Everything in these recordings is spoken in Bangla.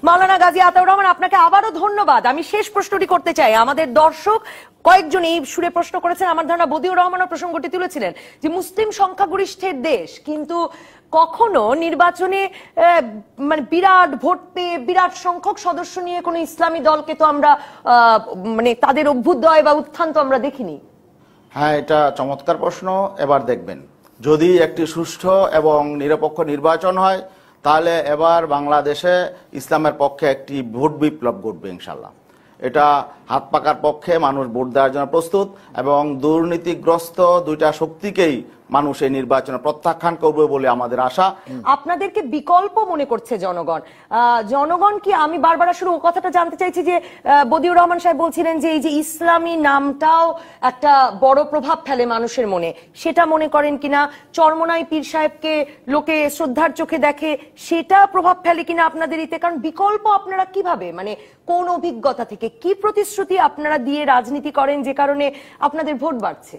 মাওলানা গাজী আতাউর রহমান, আপনাকে আবারও ধন্যবাদ। আমি শেষ প্রশ্নটি করতে চাই। আমাদের দর্শক কয়েকজন এই সুরে প্রশ্ন করেছেন, আমার ধারণা বদিউর রহমানও প্রসঙ্গটি তুলেছিলেন, যে মুসলিম সংখ্যাগরিষ্ঠের দেশ কিন্তু কখনো নির্বাচনে মানে বিরাট ভোট পেয়ে বিরাট সংখ্যক সদস্য নিয়ে কোনো ইসলামী দলকে তো আমরা মানে তাদের অভ্যুদয় বা উত্থান তো আমরা দেখিনি। হ্যাঁ, এটা চমৎকার প্রশ্ন। এবার দেখবেন, যদি একটি সুষ্ঠু এবং নিরপেক্ষ নির্বাচন হয় তাহলে এবার বাংলাদেশে ইসলামের পক্ষে একটি ভোট বিপ্লব ঘটবে ইনশাল্লাহ। এটা হাত পাকার পক্ষে, মানুষ ভোট দেওয়ার জন্য প্রস্তুত, এবং দুর্নীতিগ্রস্ত দুইটা শক্তিকেই মানুষ এই নির্বাচনে প্রত্যাখ্যান করবে বলে আমাদের আশা। আপনাদেরকে বিকল্প মনে করছে জনগণ। জনগণ কি, আমি বারবার আসলে ও কথাটা জানতে চাইছি যে বদিউর রহমান সাহেব বলছিলেন যে এই যে ইসলামী নামটাও একটা বড় প্রভাব ফেলে মানুষের মনে, সেটা মনে করেন কিনা? চরমোনাই পীর সাহেবকে লোকে শ্রদ্ধার চোখে দেখে, সেটা প্রভাব ফেলে কিনা আপনাদের ইতে? কারণ বিকল্প আপনারা কিভাবে, মানে কোন অভিজ্ঞতা থেকে, কি প্রতিশ্রুতি আপনারা দিয়ে রাজনীতি করেন যে কারণে আপনাদের ভোট বাড়ছে?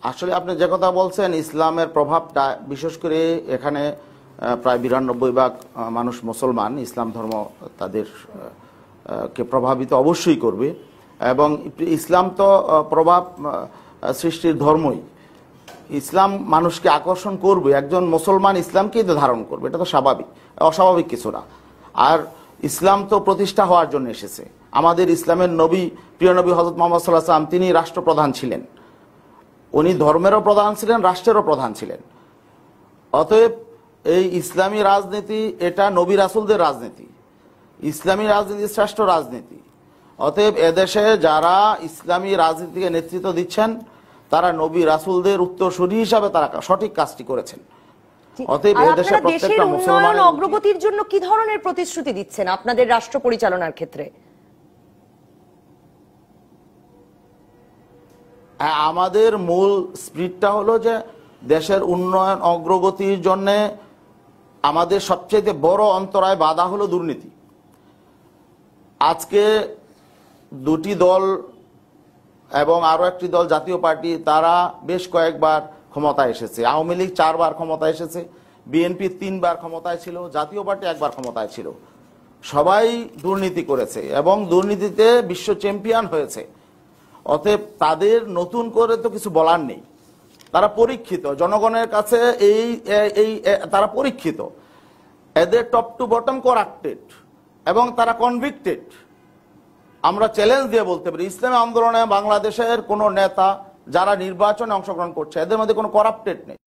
আসলে আপনি যে কথা বলছেন, ইসলামের প্রভাবটা বিশেষ করে এখানে প্রায় 92% মানুষ মুসলমান, ইসলাম ধর্ম তাদের কে প্রভাবিত অবশ্যই করবে, এবং ইসলাম তো প্রভাব সৃষ্টির ধর্মই। ইসলাম মানুষকে আকর্ষণ করবে, একজন মুসলমান ইসলামকেই তো ধারণ করবে, এটা তো স্বাভাবিক, অস্বাভাবিক কিছু না। আর ইসলাম তো প্রতিষ্ঠা হওয়ার জন্য এসেছে। আমাদের ইসলামের নবী, প্রিয় নবী হযরত মুহাম্মদ সাল্লাল্লাহু আলাইহি ওয়াসাল্লাম, তিনি রাষ্ট্রপ্রধান ছিলেন, উনি ধর্মেরও প্রধান ছিলেন, রাষ্ট্রেরও প্রধান ছিলেন। অতএব এই ইসলামী রাজনীতি এটা নবী রাসূলদের রাজনীতি, ইসলামী রাজনীতি শ্রেষ্ঠ রাজনীতি। অতএব এদেশে যারা ইসলামী রাজনীতিকে নেতৃত্ব দিচ্ছেন তারা নবী রাসূলদের উত্তরসূরি হিসাবে তারা সঠিক কাজটি করেছেন। অতএব এদেশে প্রত্যেকটা মুসলমান অগ্রগতির জন্য কি ধরনের প্রতিশ্রুতি দিচ্ছেন আপনাদের রাষ্ট্র পরিচালনার ক্ষেত্রে? আমাদের মূল স্পিরিটটা হলো যে দেশের উন্নয়ন অগ্রগতির জন্য আমাদের সবচেয়ে বড় অন্তরায় বাধা হলো দুর্নীতি। আজকে দুটি দল এবং আরো একটি দল জাতীয় পার্টি, তারা বেশ কয়েকবার ক্ষমতায় এসেছে। আওয়ামী লীগ 4 বার ক্ষমতায় এসেছে, বিএনপি 3 বার ক্ষমতায় ছিল, জাতীয় পার্টি 1 বার ক্ষমতায় ছিল। সবাই দুর্নীতি করেছে এবং দুর্নীতিতে বিশ্ব চ্যাম্পিয়ন হয়েছে। অতএব তাদের নতুন করে তো কিছু বলার নেই, তারা পরীক্ষিত জনগণের কাছে, তারা পরীক্ষিত, এদের টপ টু বটম করাপ্টেড এবং তারা কনভিক্টেড। আমরা চ্যালেঞ্জ দিয়ে বলতে পারি, ইসলামী আন্দোলনে বাংলাদেশের কোন নেতা যারা নির্বাচনে অংশগ্রহণ করছে এদের মধ্যে কোনো করাপ্টেড নেই।